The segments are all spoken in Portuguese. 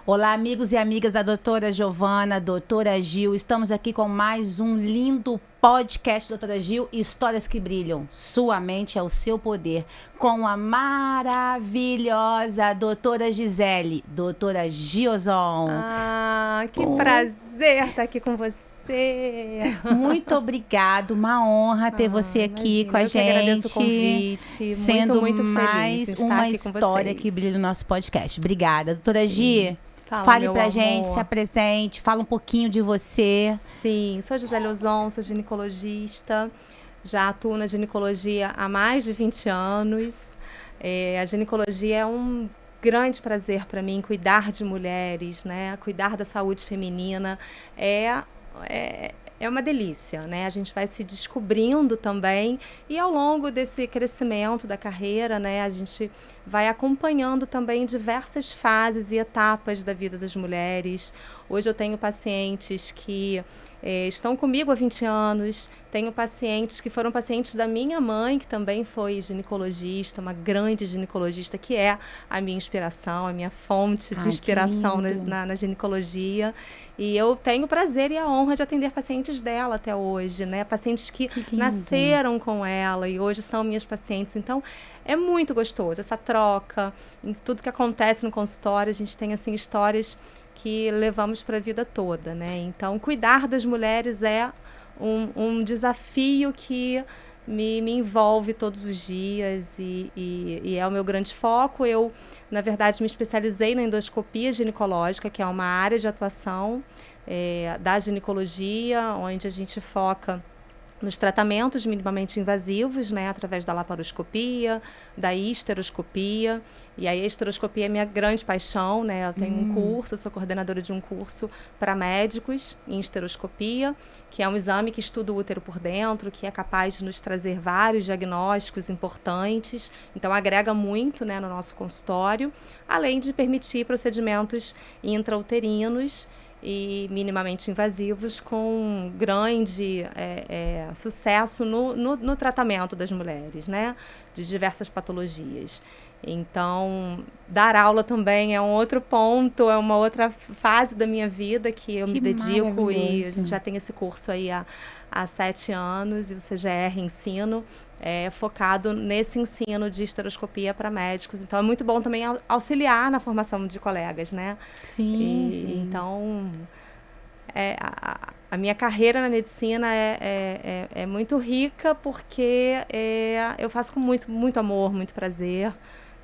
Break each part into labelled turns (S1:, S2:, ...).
S1: Olá, amigos e amigas da doutora Giovana, doutora Gil. Estamos aqui com mais um lindo podcast, doutora Gil, Histórias que Brilham. Sua mente é o seu poder. Com a maravilhosa doutora Gisele, doutora Giozon.
S2: Ah, que prazer estar aqui com você.
S1: Muito obrigado, uma honra ter você aqui
S2: imagina,
S1: com a
S2: eu
S1: gente.
S2: Que agradeço o convite.
S1: Sendo
S2: muito
S1: mais
S2: feliz de estar
S1: uma
S2: aqui com
S1: história
S2: vocês.
S1: que brilha no nosso podcast. Obrigada. Doutora Gi,
S2: Fale
S1: pra
S2: amor.
S1: gente, se apresente, fala um pouquinho de você.
S2: Sim, sou Gisele Ozon, sou ginecologista. Já atuo na ginecologia há mais de 20 anos. A ginecologia é um grande prazer para mim, cuidar de mulheres, né? Cuidar da saúde feminina é uma delícia, né? A gente vai se descobrindo também e ao longo desse crescimento da carreira, né, a gente vai acompanhando também diversas fases e etapas da vida das mulheres. Hoje eu tenho pacientes que estão comigo há 20 anos, tenho pacientes que foram pacientes da minha mãe, que também foi ginecologista, uma grande ginecologista, que é a minha inspiração, a minha fonte de inspiração na ginecologia. E eu tenho o prazer e a honra de atender pacientes dela até hoje, né? Pacientes que nasceram com ela e hoje são minhas pacientes. Então, é muito gostoso essa troca. Em tudo que acontece no consultório, a gente tem, assim, histórias que levamos para a vida toda, né? Então, cuidar das mulheres é um desafio que me envolve todos os dias e é o meu grande foco. Eu, na verdade, me especializei na endoscopia ginecológica, que é uma área de atuação da ginecologia, onde a gente foca nos tratamentos minimamente invasivos, né, através da laparoscopia, da histeroscopia. E aí a histeroscopia é minha grande paixão, né? Eu tenho um curso, sou coordenadora de um curso para médicos em histeroscopia, que é um exame que estuda o útero por dentro, que é capaz de nos trazer vários diagnósticos importantes. Então agrega muito, né, no nosso consultório, além de permitir procedimentos intrauterinos e minimamente invasivos com grande sucesso no tratamento das mulheres, né? De diversas patologias. Então, dar aula também é um outro ponto, é uma outra fase da minha vida que eu me dedico e a gente já tem esse curso aí há 7 anos e o CGR Ensino é focado nesse ensino de histeroscopia para médicos. Então, é muito bom também auxiliar na formação de colegas, né?
S1: Sim.
S2: Então, a minha carreira na medicina é muito rica porque eu faço com muito amor, muito prazer,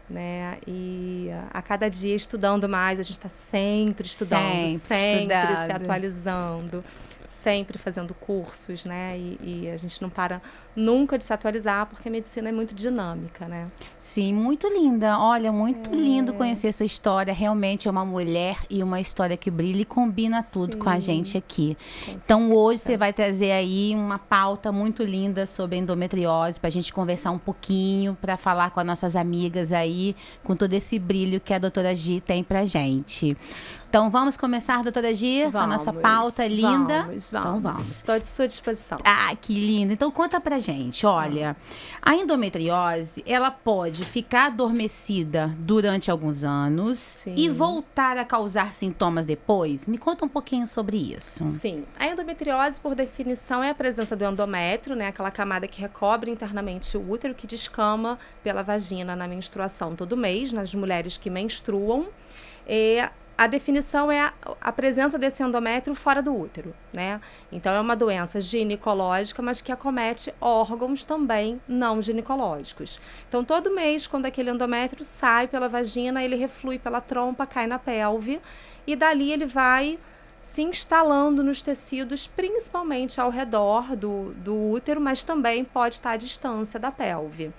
S2: né? E a cada dia estudando mais, a gente está sempre estudando, sempre se atualizando, sempre fazendo cursos, né? E a gente não para nunca de se atualizar, porque a medicina é muito dinâmica, né?
S1: Sim, muito linda. Olha, muito lindo conhecer sua história. Realmente é uma mulher e uma história que brilha e combina tudo com a gente aqui. Então, hoje você vai trazer aí uma pauta muito linda sobre endometriose, para a gente conversar um pouquinho, para falar com as nossas amigas aí, com todo esse brilho que a doutora Gi tem pra gente. Então, vamos começar, doutora Gi, com a nossa pauta linda?
S2: Vamos.
S1: Então, vamos.
S2: Estou à sua disposição.
S1: Ah, que linda. Então, conta pra gente. Olha, a endometriose, ela pode ficar adormecida durante alguns anos e voltar a causar sintomas depois? Me conta um pouquinho sobre isso.
S2: Sim. A endometriose, por definição, é a presença do endométrio, né? Aquela camada que recobre internamente o útero, que descama pela vagina na menstruação todo mês, nas mulheres que menstruam. A definição é a presença desse endométrio fora do útero, né? Então, é uma doença ginecológica, mas que acomete órgãos também não ginecológicos. Então, todo mês, quando aquele endométrio sai pela vagina, ele reflui pela trompa, cai na pelve, e dali ele vai se instalando nos tecidos, principalmente ao redor do útero, mas também pode estar à distância da pelve,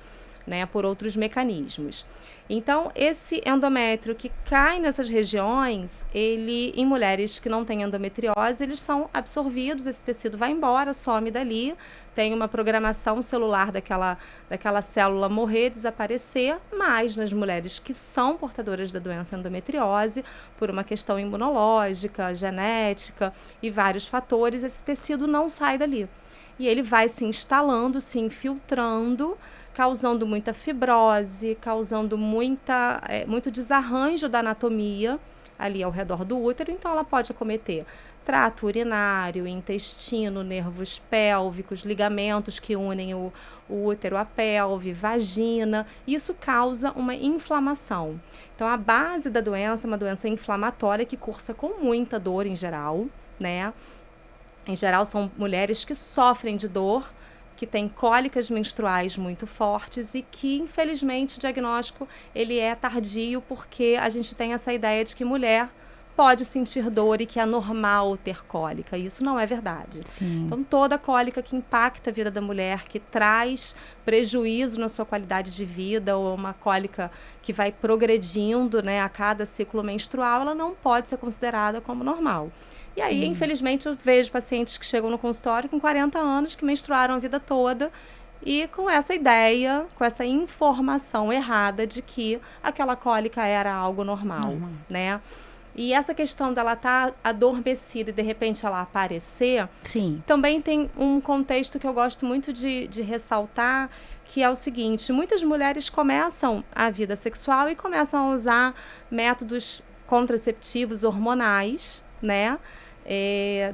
S2: né? Por outros mecanismos. Então, esse endométrio que cai nessas regiões, em mulheres que não têm endometriose, eles são absorvidos, esse tecido vai embora, some dali, tem uma programação celular daquela célula morrer, desaparecer, mas nas mulheres que são portadoras da doença endometriose, por uma questão imunológica, genética e vários fatores, esse tecido não sai dali. E ele vai se instalando, se infiltrando, causando muita fibrose, causando muito desarranjo da anatomia, ali ao redor do útero, então ela pode acometer trato urinário, intestino, nervos pélvicos, ligamentos que unem o útero à pelve, vagina. Isso causa uma inflamação. Então, a base da doença é uma doença inflamatória que cursa com muita dor em geral, né? Em geral, são mulheres que sofrem de dor, que têm cólicas menstruais muito fortes e que, infelizmente, o diagnóstico ele é tardio porque a gente tem essa ideia de que mulher pode sentir dor e que é normal ter cólica. Isso não é verdade.
S1: Sim.
S2: Então, toda cólica que impacta a vida da mulher, que traz prejuízo na sua qualidade de vida, ou uma cólica que vai progredindo, né, a cada ciclo menstrual, ela não pode ser considerada como normal. E aí, infelizmente, eu vejo pacientes que chegam no consultório com 40 anos, que menstruaram a vida toda, e com essa ideia, com essa informação errada de que aquela cólica era algo normal, né? E essa questão dela estar adormecida e de repente ela aparecer,
S1: Sim.
S2: também tem um contexto que eu gosto muito de ressaltar, que é o seguinte: muitas mulheres começam a vida sexual e começam a usar métodos contraceptivos hormonais, né?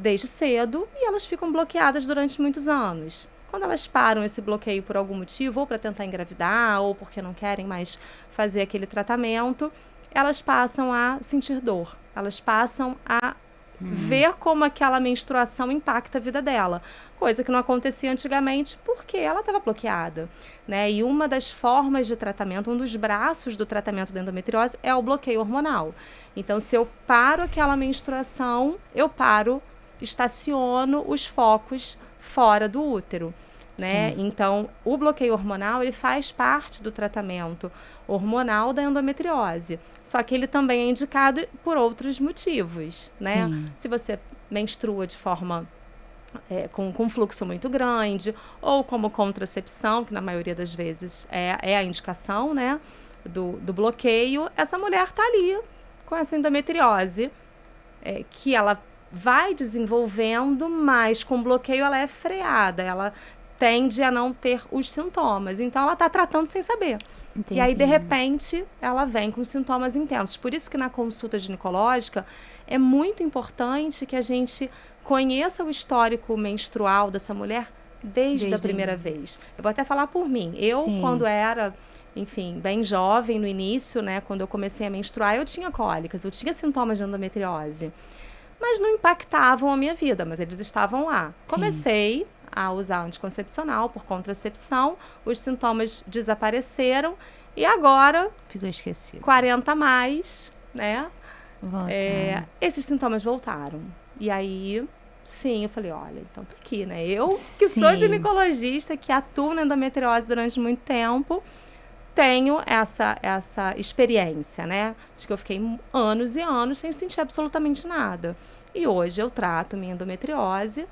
S2: Desde cedo, e elas ficam bloqueadas durante muitos anos. Quando elas param esse bloqueio por algum motivo, ou para tentar engravidar, ou porque não querem mais fazer aquele tratamento, elas passam a sentir dor, elas passam a ver como aquela menstruação impacta a vida dela, coisa que não acontecia antigamente porque ela estava bloqueada, né? E uma das formas de tratamento, um dos braços do tratamento da endometriose é o bloqueio hormonal. Então, se eu paro aquela menstruação, eu estaciono os focos fora do útero, né?
S1: Sim.
S2: Então, o bloqueio hormonal, ele faz parte do tratamento hormonal da endometriose. Só que ele também é indicado por outros motivos, né?
S1: Sim.
S2: Se você menstrua de forma com fluxo muito grande, ou como contracepção, que na maioria das vezes é a indicação, né, do bloqueio, essa mulher está ali com essa endometriose, que ela vai desenvolvendo, mas com bloqueio ela é freada, ela tende a não ter os sintomas. Então, ela está tratando sem saber.
S1: Entendi.
S2: E aí, de repente, ela vem com sintomas intensos. Por isso que na consulta ginecológica é muito importante que a gente conheça o histórico menstrual dessa mulher desde a primeira vez. Eu vou até falar por mim. Eu,
S1: Sim.
S2: quando era, enfim, bem jovem no início, né, quando eu comecei a menstruar, eu tinha cólicas, eu tinha sintomas de endometriose. Mas não impactavam a minha vida, mas eles estavam lá. Comecei a usar anticoncepcional por contracepção, os sintomas desapareceram e agora,
S1: Ficou esquecido.
S2: 40 a mais, né?
S1: Voltaram.
S2: Esses sintomas voltaram. E aí, sim, eu falei, olha, então tá aqui, né? Eu, que sou
S1: Sim.
S2: ginecologista, que atuo na endometriose durante muito tempo, tenho essa experiência, né? De que eu fiquei anos e anos sem sentir absolutamente nada. E hoje eu trato minha endometriose,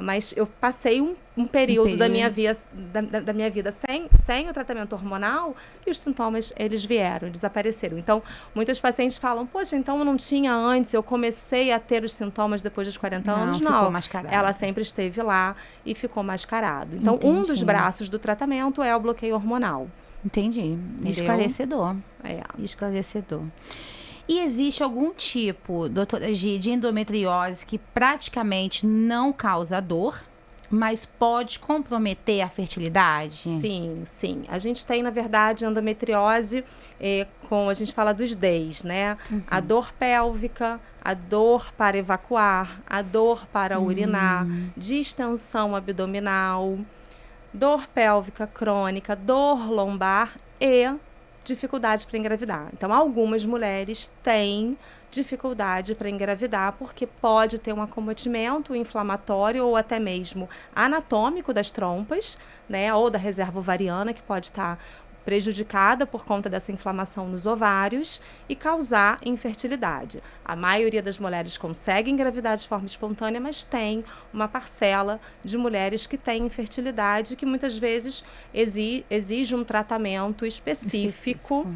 S2: mas eu passei um período da minha vida sem o tratamento hormonal e os sintomas, eles vieram, desapareceram. Então, muitas pacientes falam, poxa, então eu não tinha antes, eu comecei a ter os sintomas depois dos 40 anos. Não,
S1: ficou mascarado.
S2: Ela sempre esteve lá e ficou mascarado. Então,
S1: Entendi.
S2: um dos braços do tratamento é o bloqueio hormonal.
S1: Entendi.
S2: Entendeu?
S1: Esclarecedor. Esclarecedor. E existe algum tipo, doutora Gi, de endometriose que praticamente não causa dor, mas pode comprometer a fertilidade?
S2: Sim, sim. A gente tem, na verdade, endometriose, a gente fala dos Ds, né? A dor pélvica, a dor para evacuar, a dor para urinar, distensão abdominal, dor pélvica crônica, dor lombar e dificuldade para engravidar. Então, algumas mulheres têm dificuldade para engravidar porque pode ter um acometimento inflamatório ou até mesmo anatômico das trompas, né, ou da reserva ovariana, que pode estar prejudicada por conta dessa inflamação nos ovários e causar infertilidade. A maioria das mulheres consegue engravidar de forma espontânea, mas tem uma parcela de mulheres que têm infertilidade que muitas vezes exige um tratamento específico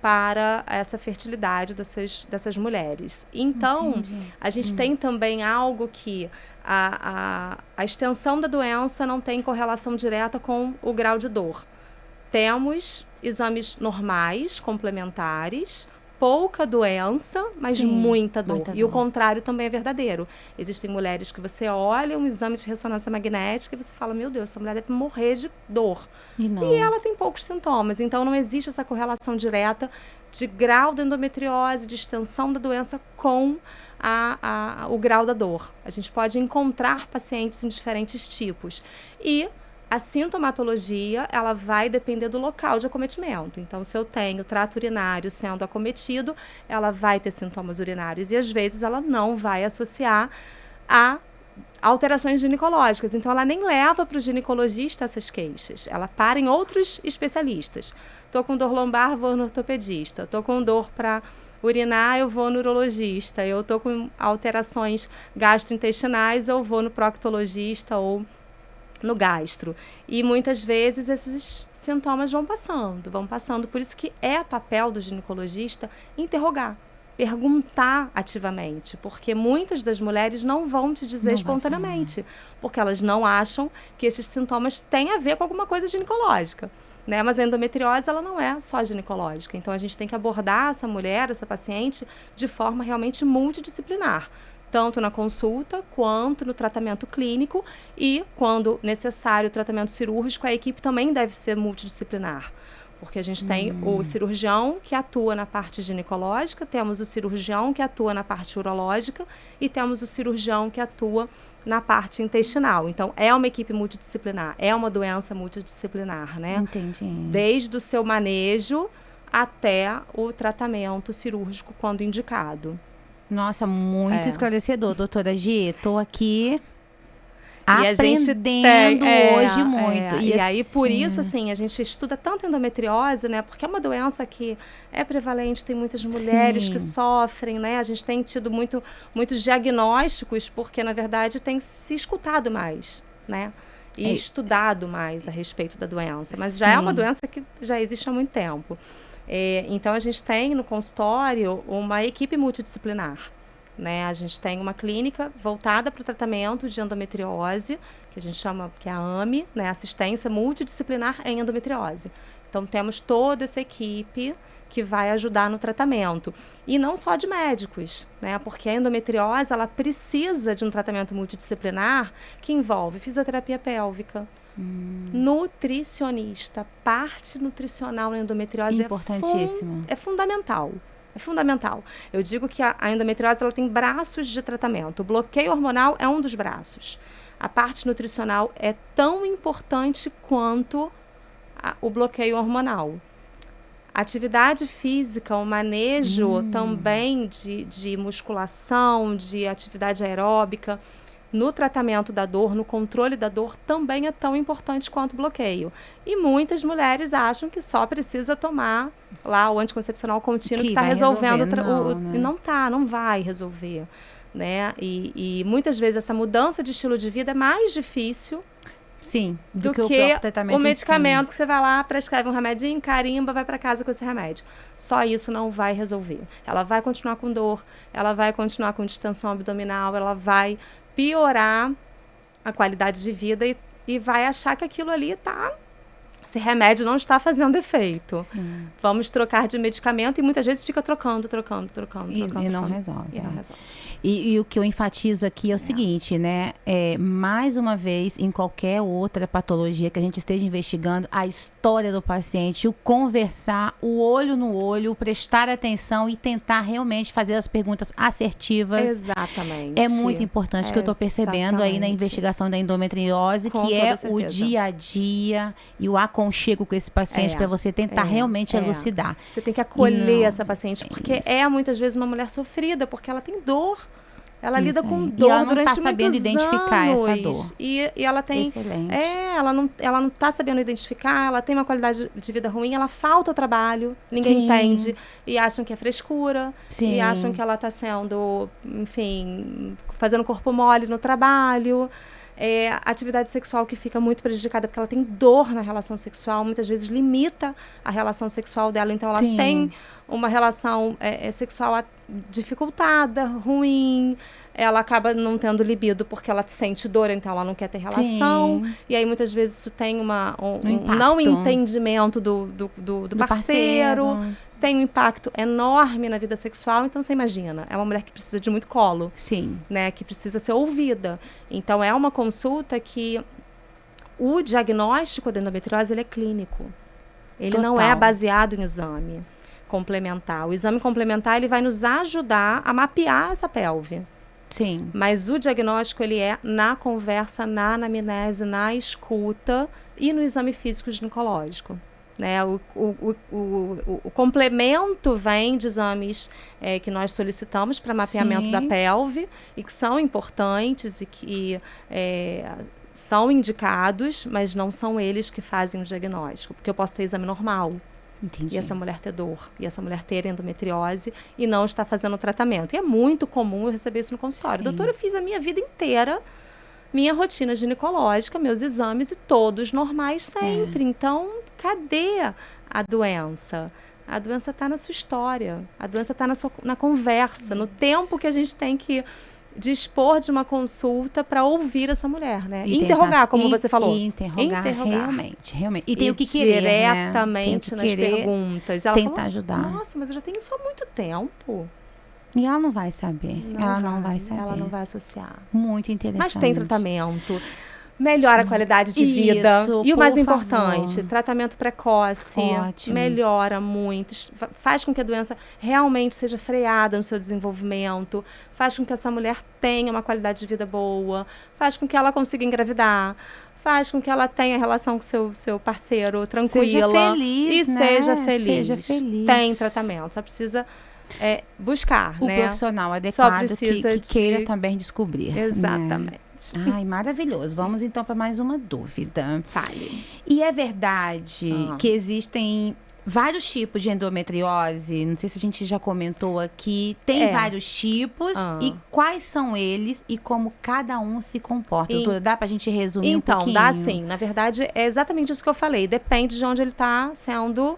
S2: para essa fertilidade dessas mulheres. Então, a gente tem também algo que a extensão da doença não tem correlação direta com o grau de dor. Temos exames normais, complementares, pouca doença, mas
S1: Sim,
S2: muita dor.
S1: muita
S2: E o
S1: dor.
S2: contrário também é verdadeiro. Existem mulheres que você olha um exame de ressonância magnética e você fala, meu Deus, essa mulher deve morrer de dor.
S1: E não.
S2: E ela tem poucos sintomas. Então, não existe essa correlação direta de grau da endometriose, de extensão da doença com o grau da dor. A gente pode encontrar pacientes em diferentes tipos. E a sintomatologia, ela vai depender do local de acometimento. Então, se eu tenho trato urinário sendo acometido, ela vai ter sintomas urinários. E, às vezes, ela não vai associar a alterações ginecológicas. Então, ela nem leva para o ginecologista essas queixas. Ela para em outros especialistas. Estou com dor lombar, vou no ortopedista. Estou com dor para urinar, eu vou no urologista. Eu estou com alterações gastrointestinais, eu vou no proctologista ou no gastro. E muitas vezes esses sintomas vão passando. Por isso que é papel do ginecologista interrogar, perguntar ativamente, porque muitas das mulheres não vão te dizer espontaneamente, porque elas não acham que esses sintomas têm a ver com alguma coisa ginecológica. Né? Mas a endometriose, ela não é só ginecológica. Então, a gente tem que abordar essa mulher, essa paciente, de forma realmente multidisciplinar. Tanto na consulta, quanto no tratamento clínico. E, quando necessário, o tratamento cirúrgico, a equipe também deve ser multidisciplinar. Porque a gente tem o cirurgião que atua na parte ginecológica, temos o cirurgião que atua na parte urológica e temos o cirurgião que atua na parte intestinal. Então, é uma equipe multidisciplinar, é uma doença multidisciplinar, né?
S1: Entendi.
S2: Desde o seu manejo até o tratamento cirúrgico quando indicado.
S1: Nossa, muito esclarecedor, doutora Gi. Estou aqui
S2: E
S1: aprendendo hoje muito.
S2: E aí, por isso, assim, a gente estuda tanto endometriose, né? Porque é uma doença que é prevalente, tem muitas mulheres que sofrem, né? A gente tem tido muitos diagnósticos, porque, na verdade, tem se escutado mais, né? E estudado mais a respeito da doença. Mas já é uma doença que já existe há muito tempo. Então, a gente tem no consultório uma equipe multidisciplinar. Né? A gente tem uma clínica voltada para o tratamento de endometriose, que a gente chama, que é a AME, né? Assistência Multidisciplinar em Endometriose. Então, temos toda essa equipe que vai ajudar no tratamento. E não só de médicos, né? Porque a endometriose, ela precisa de um tratamento multidisciplinar que envolve fisioterapia pélvica, nutricionista, parte nutricional na endometriose
S1: importantíssimo.
S2: É fundamental. É fundamental. Eu digo que a endometriose, ela tem braços de tratamento. O bloqueio hormonal é um dos braços. A parte nutricional é tão importante quanto o bloqueio hormonal. Atividade física, o manejo também de musculação, de atividade aeróbica, no tratamento da dor, no controle da dor, também é tão importante quanto o bloqueio. E muitas mulheres acham que só precisa tomar lá o anticoncepcional contínuo que está resolvendo. Não vai resolver. Né? E muitas vezes essa mudança de estilo de vida é mais difícil do que o medicamento que você vai lá, prescreve um remedinho, carimba, vai para casa com esse remédio. Só isso não vai resolver. Ela vai continuar com dor, ela vai continuar com distensão abdominal, ela vai piorar a qualidade de vida e vai achar que aquilo ali esse remédio não está fazendo efeito.
S1: Sim.
S2: Vamos trocar de medicamento e muitas vezes fica trocando.
S1: E não resolve.
S2: E não resolve.
S1: E o que eu enfatizo aqui é o seguinte, né? Mais uma vez, em qualquer outra patologia que a gente esteja investigando, a história do paciente, o conversar, o olho no olho, o prestar atenção e tentar realmente fazer as perguntas assertivas.
S2: Exatamente.
S1: É muito importante, que eu estou percebendo aí na investigação da endometriose, que é o dia a dia e o aconchego com esse paciente para você tentar realmente elucidar.
S2: Você tem que acolher essa paciente, porque muitas vezes uma mulher sofrida, porque ela tem dor. Ela lida com dor durante muitos anos. Ela não está sabendo identificar essa dor. E ela tem...
S1: Excelente.
S2: Ela não está sabendo identificar, ela tem uma qualidade de vida ruim, ela falta ao trabalho, ninguém entende. E acham que é frescura.
S1: Sim.
S2: E acham que ela está sendo, enfim, fazendo corpo mole no trabalho. Atividade sexual que fica muito prejudicada porque ela tem dor na relação sexual, muitas vezes limita a relação sexual dela, então ela tem uma relação sexual dificultada, ruim. Ela acaba não tendo libido porque ela sente dor, então ela não quer ter relação. Sim. E aí, muitas vezes, isso tem um não entendimento do parceiro. Tem um impacto enorme na vida sexual. Então, você imagina, é uma mulher que precisa de muito colo.
S1: Sim.
S2: Né, que precisa ser ouvida. Então, é uma consulta que o diagnóstico da endometriose ele é clínico. Ele
S1: Total.
S2: Não é baseado em exame complementar. O exame complementar ele vai nos ajudar a mapear essa pelve.
S1: Sim.
S2: Mas o diagnóstico ele é na conversa, na anamnese, na escuta e no exame físico ginecológico. Né? O complemento vem de exames que nós solicitamos para mapeamento Sim. da pelve e que são importantes e que são indicados, mas não são eles que fazem o diagnóstico, porque eu posso ter exame normal.
S1: Entendi.
S2: E essa mulher ter dor, e essa mulher ter endometriose e não estar fazendo o tratamento. E é muito comum eu receber isso no consultório.
S1: Sim.
S2: Doutora, eu fiz a minha vida inteira, minha rotina ginecológica, meus exames e todos normais sempre. Então, cadê a doença? A doença está na sua história, a doença está na conversa, no tempo que a gente tem que dispor de uma consulta para ouvir essa mulher, né? E interrogar, como você falou.
S1: Interrogar. Realmente. E tem o que querer,
S2: diretamente nas perguntas. Ela
S1: tentar
S2: falou,
S1: ajudar.
S2: Nossa, mas eu já tenho isso há muito tempo.
S1: E ela não vai saber. Não vai saber.
S2: Ela não vai associar.
S1: Muito interessante.
S2: Mas tem tratamento. Melhora a qualidade de vida. E o mais importante, tratamento precoce.
S1: Ótimo.
S2: Melhora muito. Faz com que a doença realmente seja freada no seu desenvolvimento. Faz com que essa mulher tenha uma qualidade de vida boa. Faz com que ela consiga engravidar. Faz com que ela tenha relação com seu parceiro tranquila.
S1: Seja feliz,
S2: e
S1: né?
S2: seja feliz.
S1: Seja feliz.
S2: Tem tratamento. Só precisa buscar,
S1: o
S2: né?
S1: profissional adequado que
S2: de...
S1: queira também descobrir.
S2: Exatamente.
S1: Né? Ai, maravilhoso. Vamos então para mais uma dúvida.
S2: Fale.
S1: E é verdade que existem vários tipos de endometriose? Não sei se a gente já comentou aqui. Tem vários tipos. E quais são eles e como cada um se comporta? Doutora, dá pra gente resumir um pouquinho?
S2: Então, dá sim. Na verdade, é exatamente isso que eu falei. Depende de onde ele está sendo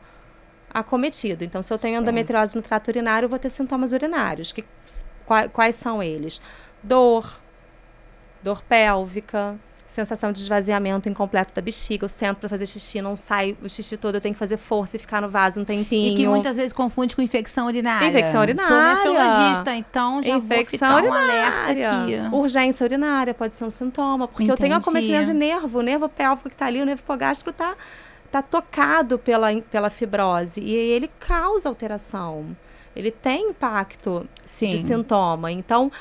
S2: acometido. Então, se eu tenho endometriose no trato urinário, eu vou ter sintomas urinários. Quais são eles? Dor pélvica, sensação de esvaziamento incompleto da bexiga. Eu sento para fazer xixi, não sai o xixi todo, eu tenho que fazer força e ficar no vaso um tempinho.
S1: E que muitas vezes confunde com infecção urinária.
S2: Infecção urinária.
S1: Sou nefrologista, então já vou ficar um alerta aqui.
S2: Urgência urinária pode ser um sintoma, porque eu tenho acometimento de nervo. O nervo pélvico que está ali, o nervo hipogástrico está tocado pela fibrose. E ele causa alteração. Ele tem impacto de sintoma. Então,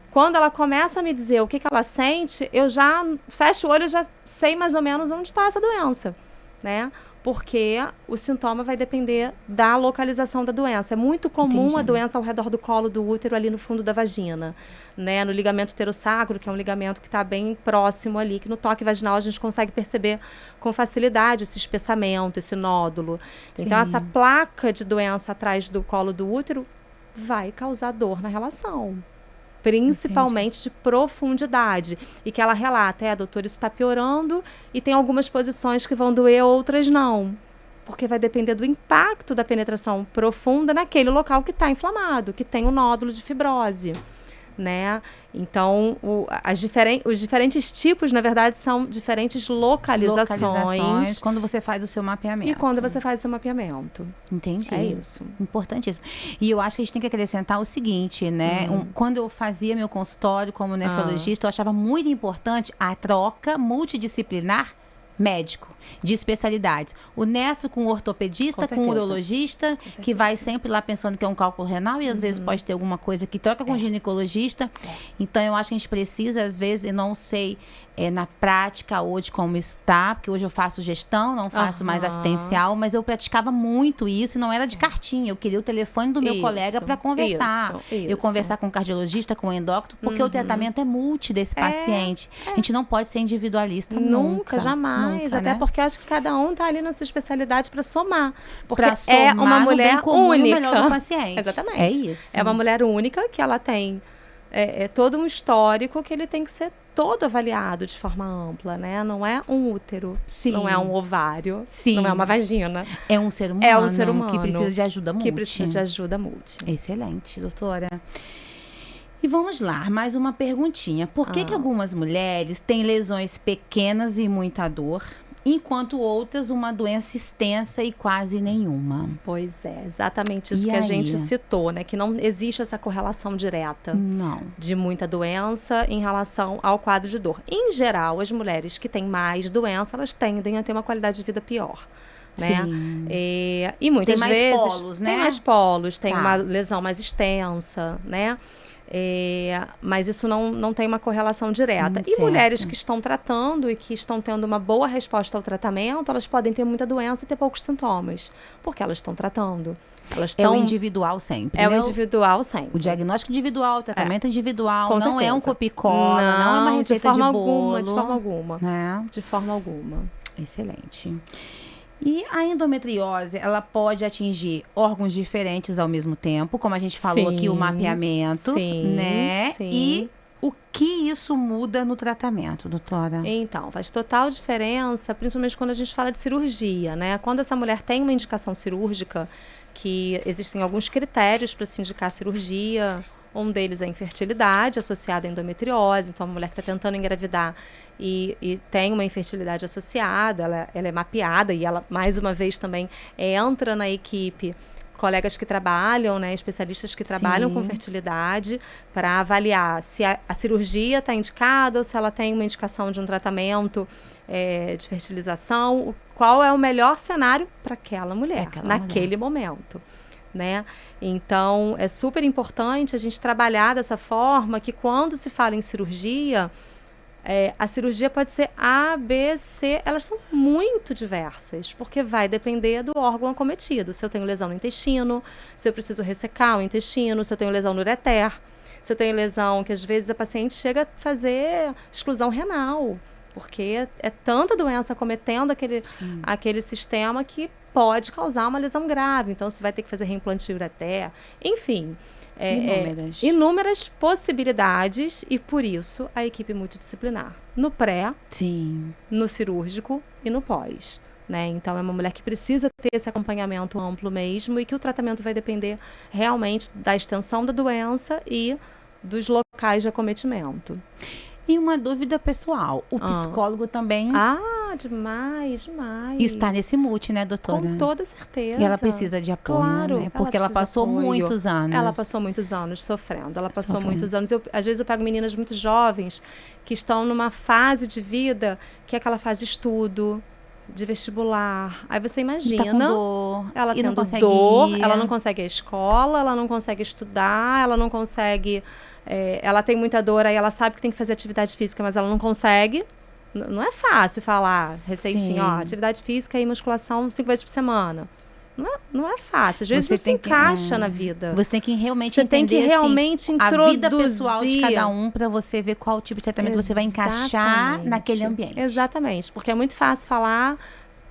S2: quando ela começa a me dizer o que ela sente, eu já fecho o olho e já sei mais ou menos onde está essa doença, né? Porque o sintoma vai depender da localização da doença. É muito comum a doença ao redor do colo do útero, ali no fundo da vagina, né? No ligamento uterosacro, que é um ligamento que está bem próximo ali, que no toque vaginal a gente consegue perceber com facilidade esse espessamento, esse nódulo. Então, essa placa de doença atrás do colo do útero vai causar dor na relação. Principalmente de profundidade. E que ela relata, doutor, isso está piorando e tem algumas posições que vão doer, outras não. Porque vai depender do impacto da penetração profunda naquele local que está inflamado, que tem um nódulo de fibrose, né? Então, os diferentes tipos, na verdade, são diferentes localizações.
S1: Quando você faz o seu mapeamento.
S2: E quando você faz o seu mapeamento.
S1: Entendi.
S2: É isso.
S1: Importantíssimo. E eu acho que a gente tem que acrescentar o seguinte, né? Quando eu fazia meu consultório como nefrologista, eu achava muito importante a troca multidisciplinar médico, de especialidades. O nefro com o ortopedista, com o urologista, que vai sempre lá pensando que é um cálculo renal e às vezes pode ter alguma coisa que troca com o ginecologista. Então, eu acho que a gente precisa, às vezes, eu não sei na prática hoje como está, porque hoje eu faço gestão, não faço mais assistencial, mas eu praticava muito isso e não era de cartinha. Eu queria o telefone do meu colega para conversar. Eu conversar com o cardiologista, com o endócrino, porque o tratamento é multi desse paciente. A gente não pode ser individualista nunca.
S2: Jamais.
S1: Nunca,
S2: até
S1: né?
S2: porque eu acho que cada um tá ali na sua especialidade para somar. Porque
S1: somar
S2: é uma mulher
S1: no bem comum
S2: única.
S1: E o melhor do paciente.
S2: Exatamente.
S1: É isso.
S2: É uma mulher única que ela tem todo um histórico que ele tem que ser todo avaliado de forma ampla, né? Não é um útero,
S1: Sim.
S2: não é um ovário,
S1: Sim.
S2: não é uma vagina.
S1: É um ser humano.
S2: É um ser humano
S1: que precisa de ajuda multi.
S2: Que precisa de ajuda multi.
S1: Excelente, doutora. E vamos lá, mais uma perguntinha. Por que algumas mulheres têm lesões pequenas e muita dor, enquanto outras uma doença extensa e quase nenhuma?
S2: Pois é, exatamente isso
S1: E
S2: que
S1: aí?
S2: a gente citou, né? Que não existe essa correlação direta
S1: Não.
S2: de muita doença em relação ao quadro de dor. Em geral, as mulheres que têm mais doença, elas tendem a ter uma qualidade de vida pior. Né?
S1: Sim.
S2: E muitas
S1: Tem mais
S2: vezes
S1: polos, né?
S2: tem mais polos, tem
S1: Tá.
S2: uma lesão mais extensa, né? Mas isso não tem uma correlação direta. E
S1: Certo.
S2: mulheres que estão tratando e que estão tendo uma boa resposta ao tratamento, elas podem ter muita doença e ter poucos sintomas, porque elas estão tratando. Elas
S1: É o
S2: estão...
S1: individual sempre.
S2: É
S1: né?
S2: o individual sempre.
S1: O diagnóstico individual, o tratamento individual,
S2: Com
S1: não
S2: certeza.
S1: é um copia-cola, não é uma receita
S2: de forma
S1: bolo.
S2: alguma, de forma alguma.
S1: Né?
S2: De forma alguma.
S1: Excelente. E a endometriose, ela pode atingir órgãos diferentes ao mesmo tempo, como a gente falou aqui, o mapeamento,
S2: sim,
S1: né?
S2: sim.
S1: E o que isso muda no tratamento, doutora?
S2: Então, faz total diferença, principalmente quando a gente fala de cirurgia, né? Quando essa mulher tem uma indicação cirúrgica, que existem alguns critérios para se indicar cirurgia. Um deles é a infertilidade associada à endometriose. Então, a mulher que está tentando engravidar e tem uma infertilidade associada, ela é mapeada e ela, mais uma vez, também entra na equipe colegas que trabalham, né, especialistas que trabalham com fertilidade, para avaliar se a cirurgia está indicada ou se ela tem uma indicação de um tratamento de fertilização, qual é o melhor cenário para aquela mulher, naquele momento. Né? Então, é super importante a gente trabalhar dessa forma que quando se fala em cirurgia, a cirurgia pode ser A, B, C, elas são muito diversas, porque vai depender do órgão acometido. Se eu tenho lesão no intestino, se eu preciso ressecar o intestino, se eu tenho lesão no ureter, se eu tenho lesão que às vezes a paciente chega a fazer exclusão renal, porque é tanta doença acometendo aquele sistema que pode causar uma lesão grave. Então, você vai ter que fazer reimplante de ureter. Enfim, inúmeras possibilidades e, por isso, a equipe multidisciplinar. No pré, no cirúrgico e no pós. Né? Então, é uma mulher que precisa ter esse acompanhamento amplo mesmo e que o tratamento vai depender realmente da extensão da doença e dos locais de acometimento.
S1: E uma dúvida pessoal, o psicólogo também...
S2: demais.
S1: Está nesse multi, né, doutora?
S2: Com toda certeza.
S1: E ela precisa de apoio,
S2: claro,
S1: né? Porque ela passou muitos anos.
S2: Ela passou muitos anos sofrendo. Ela passou muitos anos. Às vezes eu pego meninas muito jovens que estão numa fase de vida que é aquela fase de estudo, de vestibular. Aí você imagina,
S1: tá com dor,
S2: ela tendo
S1: não
S2: dor,
S1: ir.
S2: ela não consegue ir à escola, ela não consegue estudar, ela não consegue... ela tem muita dor, aí ela sabe que tem que fazer atividade física, mas ela não consegue. Não é fácil falar receitinho, atividade física e musculação 5 vezes por semana. Não é fácil. Às vezes você encaixa na vida.
S1: Você tem que realmente
S2: entender,
S1: tem que
S2: realmente introduzir
S1: a vida pessoal de cada um para você ver qual tipo de tratamento você vai encaixar naquele ambiente.
S2: Exatamente, porque é muito fácil falar,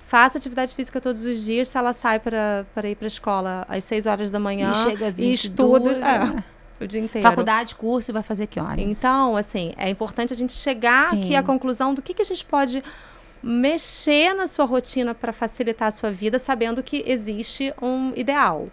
S2: faça atividade física todos os dias, se ela sai para ir para a escola às 6 horas da manhã
S1: e chega às 22,
S2: e estuda o dia inteiro.
S1: Faculdade, curso, vai fazer que horas?
S2: Então, assim, é importante a gente chegar aqui à conclusão do que a gente pode mexer na sua rotina para facilitar a sua vida, sabendo que existe um ideal,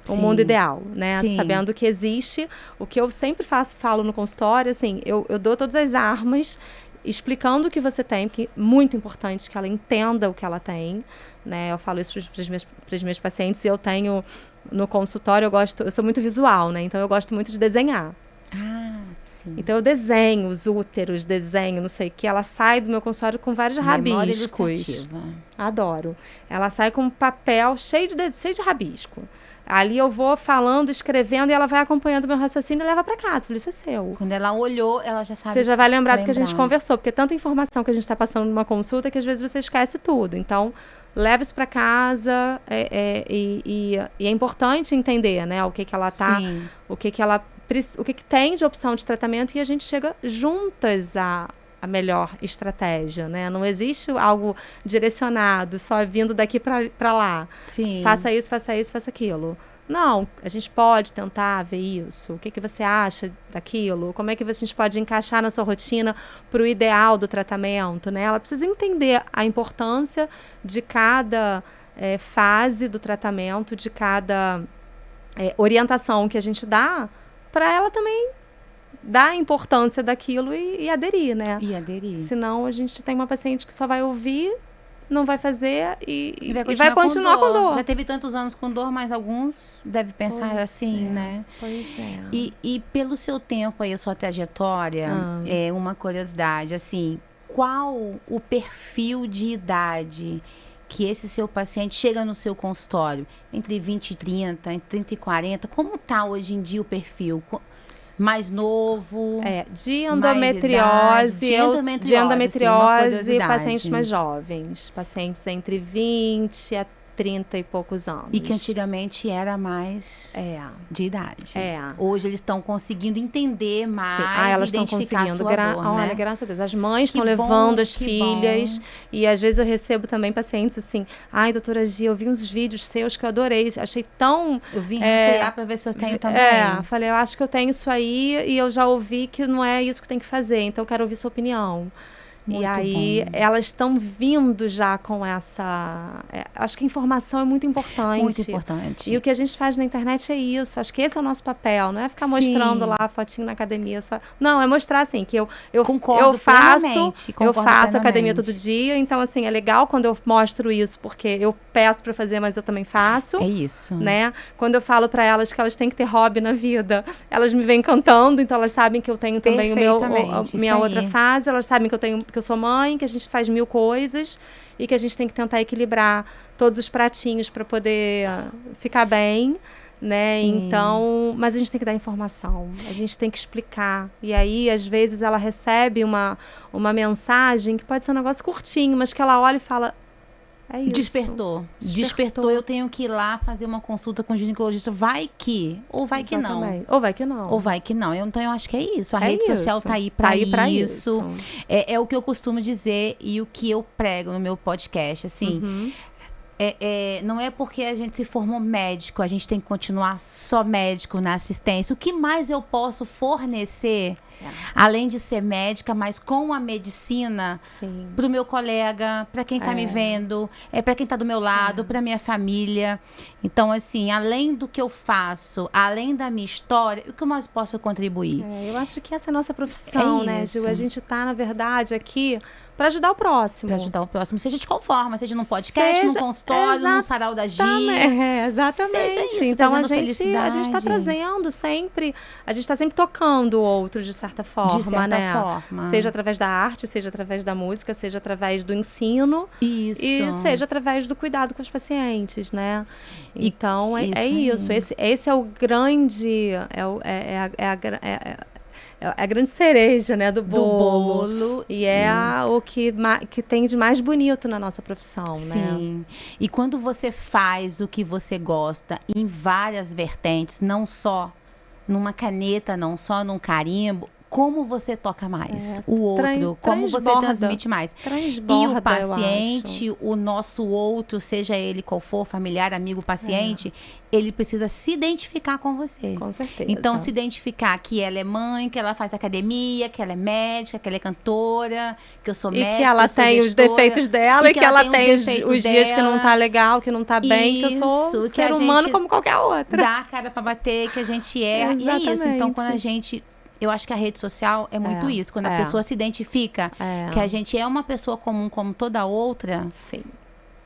S2: um mundo ideal, né? Sabendo que existe, o que eu sempre falo no consultório, assim, eu dou todas as armas, explicando o que você tem, porque é muito importante que ela entenda o que ela tem, né? Eu falo isso para os meus pacientes e eu tenho... No consultório, eu sou muito visual, né? Então, eu gosto muito de desenhar. Então, eu desenho os úteros, desenho, não sei o que. Ela sai do meu consultório com vários rabiscos. Adoro. Ela sai com um papel cheio de rabisco. Ali eu vou falando, escrevendo, e ela vai acompanhando o meu raciocínio e leva para casa. Eu falei, isso é seu.
S1: Quando ela olhou, ela já sabe.
S2: Você já vai lembrar do que a gente conversou, porque é tanta informação que a gente está passando numa consulta que às vezes você esquece tudo. Então, leva isso para casa e é importante entender, né, o que ela tá, o que tem de opção de tratamento e a gente chega juntas a melhor estratégia, né? Não existe algo direcionado, só vindo daqui para lá. Faça isso, faça aquilo. não, a gente pode tentar ver isso. O que você acha daquilo? Como é que a gente pode encaixar na sua rotina para o ideal do tratamento, né? Ela precisa entender a importância de cada fase do tratamento, de cada orientação que a gente dá, para ela também dar a importância daquilo e aderir, né?
S1: E aderir.
S2: Senão a gente tem uma paciente que só vai ouvir, não vai fazer e
S1: vai continuar
S2: com dor.
S1: Já teve tantos anos com dor, mas alguns devem pensar assim, né?
S2: Pois é.
S1: E pelo seu tempo aí, a sua trajetória, uma curiosidade, assim, qual o perfil de idade que esse seu paciente chega no seu consultório? Entre 20 e 30, entre 30 e 40, como tá hoje em dia o perfil? Mais novo?
S2: De endometriose, de endometriose e pacientes mais jovens. Pacientes entre 20 a 30 e poucos anos.
S1: E que antigamente era mais de idade. Hoje eles estão conseguindo entender mais,
S2: elas estão conseguindo.
S1: Sua dor, né?
S2: Olha, graças a Deus. As mães estão levando as filhas. E às vezes eu recebo também pacientes assim, ai, doutora Gia, eu vi uns vídeos seus que eu adorei, achei tão...
S1: Eu vim rastrear para ver se eu tenho também.
S2: Falei, eu acho que eu tenho isso aí e eu já ouvi que não é isso que tem que fazer, então eu quero ouvir sua opinião. Muito e aí, elas estão vindo já com essa... acho que a informação é muito importante.
S1: Muito importante.
S2: E o que a gente faz na internet é isso. Acho que esse é o nosso papel. Não é ficar mostrando lá a fotinho na academia. Só. Não, é mostrar, assim, que eu faço academia todo dia. Então, assim, é legal quando eu mostro isso, porque eu peço para fazer, mas eu também faço.
S1: É isso.
S2: Né? Quando eu falo para elas que elas têm que ter hobby na vida, elas me vêm cantando, então elas sabem que eu tenho também minha outra fase. Elas sabem que eu sou mãe, que a gente faz 1000 coisas e que a gente tem que tentar equilibrar todos os pratinhos para poder ficar bem, né? Sim. Então, mas a gente tem que dar informação, a gente tem que explicar. E aí, às vezes, ela recebe uma mensagem que pode ser um negócio curtinho, mas que ela olha e fala... É isso.
S1: Despertou, eu tenho que ir lá fazer uma consulta com o ginecologista. Vai que, ou vai que não.
S2: Ou vai que não.
S1: Ou vai que não. Então, eu acho que é isso. A rede social tá aí pra isso. É o que eu costumo dizer e o que eu prego no meu podcast, assim. Não é porque a gente se formou médico, a gente tem que continuar só médico na assistência. O que mais eu posso fornecer, além de ser médica, mas com a medicina, para o meu colega, para quem está me vendo, para quem está do meu lado, para minha família. Então, assim, além do que eu faço, além da minha história, o que mais posso contribuir?
S2: Eu acho que essa é a nossa profissão, né, Gil? A gente está, na verdade, aqui para ajudar o próximo.
S1: Para ajudar o próximo, seja de qual forma, seja num podcast, num consultório, num sarau da Gia.
S2: Exatamente.
S1: Seja isso,
S2: então a gente está trazendo sempre, a gente está sempre tocando o outro de certa forma, Seja através da arte, seja através da música, seja através do ensino.
S1: Isso.
S2: E seja através do cuidado com os pacientes, né? Então isso. Esse é o grande, é a grande cereja, né, do bolo. E o que tem de mais bonito na nossa profissão, né?
S1: Sim. E quando você faz o que você gosta em várias vertentes, não só numa caneta, não só num carimbo, como você toca mais o outro, como você transmite mais. E o paciente, o nosso outro, seja ele qual for, familiar, amigo, paciente, ele precisa se identificar com você.
S2: Com certeza.
S1: Então, se identificar que ela é mãe, que ela faz academia, que ela é médica, que ela é cantora, que eu sou médica,
S2: que ela tem os defeitos dela e que ela tem os dias que não tá legal, que não tá bem, que eu sou ser humano como qualquer outra.
S1: Dá a cara pra bater, que a gente erra. E é isso. Então, quando a gente... Eu acho que a rede social é muito isso. Quando a pessoa se identifica que a gente é uma pessoa comum como toda outra.
S2: Sim.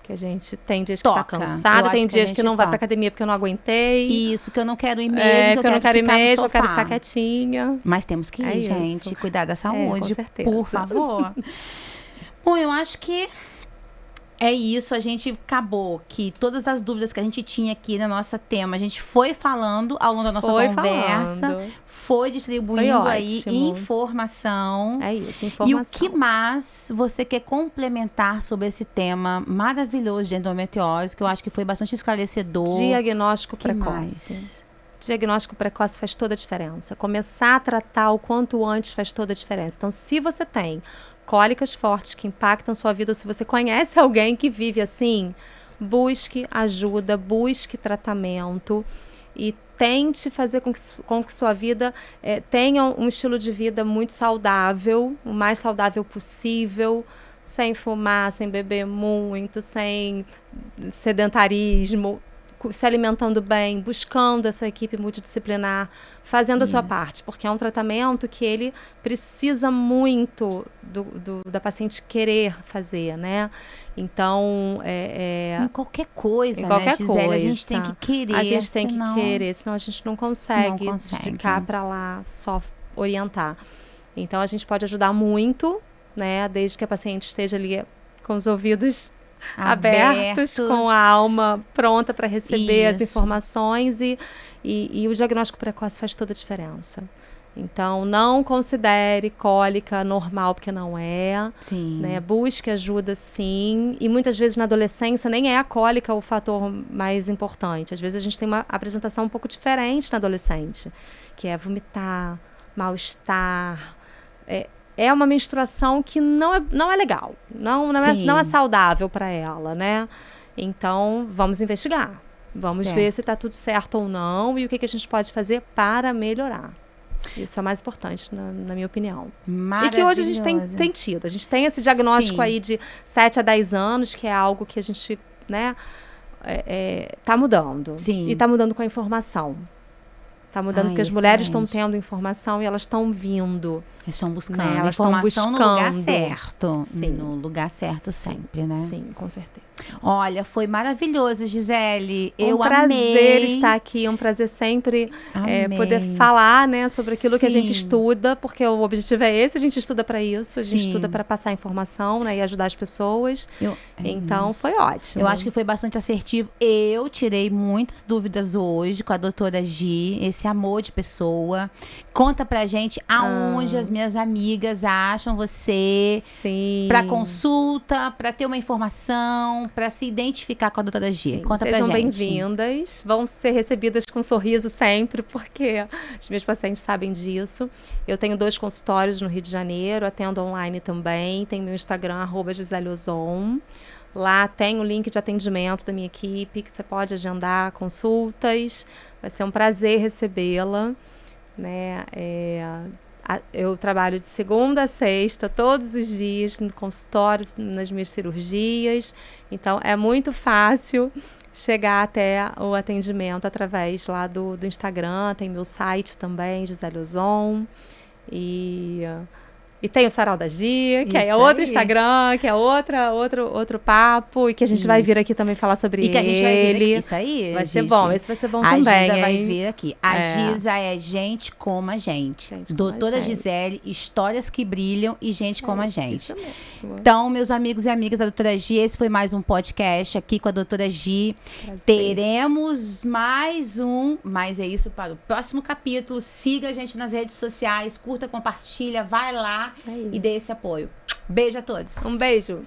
S2: Que a gente tem dias que tá cansada, tem dias que não vai pra academia porque eu não aguentei.
S1: Isso, que eu não quero ir mesmo, que eu não quero ir mesmo,
S2: eu quero ficar quietinha.
S1: Mas temos que ir, gente, cuidar da saúde, com certeza. Por favor. Bom, eu acho que é isso, a gente acabou que todas as dúvidas que a gente tinha aqui no nosso tema, a gente foi falando ao longo da nossa conversa, foi distribuindo aí informação.
S2: É isso, informação.
S1: E o que mais você quer complementar sobre esse tema maravilhoso de endometriose, que eu acho que foi bastante esclarecedor?
S2: Diagnóstico precoce. Diagnóstico precoce faz toda a diferença. Começar a tratar o quanto antes faz toda a diferença. Então, se você tem cólicas fortes que impactam sua vida, ou se você conhece alguém que vive assim, busque ajuda, busque tratamento. e tente fazer com que sua vida tenha um estilo de vida muito saudável, o mais saudável possível, sem fumar, sem beber muito, sem sedentarismo, se alimentando bem, buscando essa equipe multidisciplinar, fazendo a sua parte, porque é um tratamento que ele precisa muito da paciente querer fazer, né? Então,
S1: em qualquer coisa,
S2: em qualquer
S1: Gisele,
S2: coisa.
S1: A gente tem que querer.
S2: A gente tem que querer, senão a gente não consegue ficar para lá, só orientar. Então, a gente pode ajudar muito, né? Desde que a paciente esteja ali com os ouvidos abertos, com a alma pronta para receber as informações e o diagnóstico precoce faz toda a diferença. Então, não considere cólica normal, porque não é.
S1: Sim.
S2: Né? Busque ajuda, sim. E muitas vezes na adolescência nem é a cólica o fator mais importante. Às vezes a gente tem uma apresentação um pouco diferente na adolescente, que é vomitar, mal-estar. É uma menstruação que não é legal, não é saudável para ela, né? Então, vamos investigar. Vamos ver se está tudo certo ou não e o que a gente pode fazer para melhorar. Isso é o mais importante, na minha opinião. E que hoje a gente tem tido. A gente tem esse diagnóstico aí de 7 a 10 anos, que é algo que a gente, né, tá mudando.
S1: Sim.
S2: E tá mudando com a informação. Tá mudando porque as mulheres estão tendo informação e elas estão vindo.
S1: Elas estão buscando.
S2: Né? Elas estão buscando
S1: no lugar certo.
S2: Sim.
S1: No lugar certo sempre, né?
S2: Sim, com certeza.
S1: Olha, foi maravilhoso, Gisele. Eu
S2: amei. Um prazer estar aqui, um prazer sempre poder falar, né, sobre aquilo que a gente estuda, porque o objetivo é esse, a gente estuda para isso, a gente estuda para passar informação, né, e ajudar as pessoas. Então, foi ótimo.
S1: Eu acho que foi bastante assertivo. Eu tirei muitas dúvidas hoje com a doutora Gi, esse amor de pessoa. Conta pra gente aonde as minhas amigas acham você para consulta, para ter uma informação, para se identificar com a doutora Gi. Conta pra gente.
S2: Sejam bem-vindas. Vão ser recebidas com um sorriso sempre, porque os meus pacientes sabem disso. Eu tenho 2 consultórios no Rio de Janeiro, atendo online também. Tem meu Instagram, @GiselleOzon. Lá tem o link de atendimento da minha equipe, que você pode agendar consultas. Vai ser um prazer recebê-la, né? Eu trabalho de segunda a sexta, todos os dias, no consultório, nas minhas cirurgias. Então, é muito fácil chegar até o atendimento através lá do Instagram. Tem meu site também, Gisele Ozon. E tem o Sarau da Gi, que é outro Instagram, que é outro papo, e que a gente vai vir aqui também falar sobre ele.
S1: E que a gente vai vir aqui. Isso aí,
S2: vai ser bom, esse vai ser bom também.
S1: A Gisa vai vir aqui. A Gisa é gente como a gente. Doutora Gisele, histórias que brilham e gente como a gente.
S2: Isso mesmo.
S1: Então, meus amigos e amigas da doutora Gi, esse foi mais um podcast aqui com a doutora Gi. Prazer. Teremos mais um, mas é isso para o próximo capítulo. Siga a gente nas redes sociais, curta, compartilha, vai lá. E dê esse apoio. Beijo a todos.
S2: Um beijo.